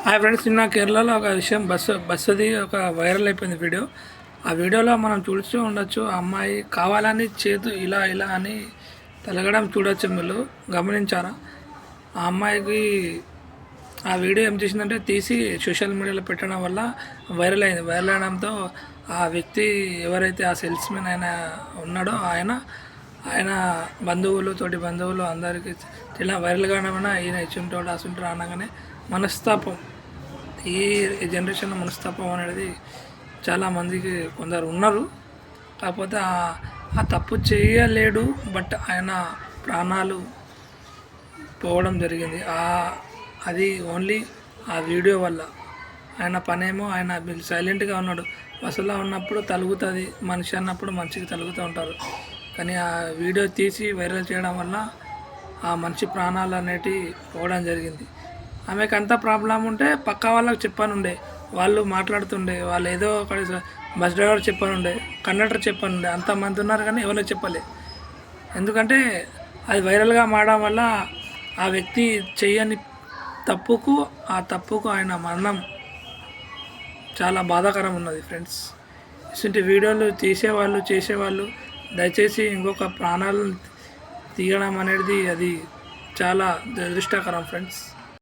Hi friends, నిన్న కేరళలో ఒక విషయం బస్సుది ఒక వైరల్ అయిపోయింది వీడియో. ఆ వీడియోలో మనం చూస్తూ ఉండొచ్చు. ఆ అమ్మాయి కావాలని చేతు ఇలా ఇలా అని తలగడం చూడొచ్చు. మీరు గమనించారా? ఆ అమ్మాయికి ఆ వీడియో ఏం చేసిందంటే తీసి సోషల్ మీడియాలో పెట్టడం వల్ల వైరల్ అయింది. వైరల్ అవడంతో ఆ వ్యక్తి ఎవరైతే ఆ సేల్స్మెన్ ఆయన ఉన్నాడో ఆయన తోటి బంధువులు అందరికీ ఇలా వైరల్ కావడం వల్ల ఈయన ఇచ్చుంటాడు అసుంటాడు అనగానే మనస్తాపం, ఈ జనరేషన్లో మనస్తాపం అనేది చాలామందికి కొందరు ఉన్నారు. కాకపోతే ఆ తప్పు చేయలేడు, బట్ ఆయన ప్రాణాలు పోవడం జరిగింది. అది ఓన్లీ ఆ వీడియో వల్ల. ఆయన పనేమో ఆయన సైలెంట్గా ఉన్నాడు. బస్సులో ఉన్నప్పుడు తలుగుతుంది, మనిషి అన్నప్పుడు మనిషికి తలుగుతూ ఉంటారు. కానీ ఆ వీడియో తీసి వైరల్ చేయడం వల్ల ఆ మనిషి ప్రాణాలు అనేటివి పోవడం జరిగింది. ఆమెకు అంత ప్రాబ్లం ఉంటే పక్క వాళ్ళకి చెప్పనుండే, వాళ్ళు మాట్లాడుతుండే, వాళ్ళు ఏదో ఒక బస్ డ్రైవర్ చెప్పనుండే, కండక్టర్ చెప్పనుండే, అంతమంది ఉన్నారు కానీ ఎవరికి చెప్పలే. ఎందుకంటే అది వైరల్గా మారడం వల్ల ఆ వ్యక్తి చేయని తప్పుకు ఆయన మరణం చాలా బాధాకరం ఉన్నది ఫ్రెండ్స్. ఇటువంటి వీడియోలు చేసేవాళ్ళు దయచేసి ఇంకొక ప్రాణాలను తీయడం అనేది అది చాలా దురదృష్టకరం ఫ్రెండ్స్.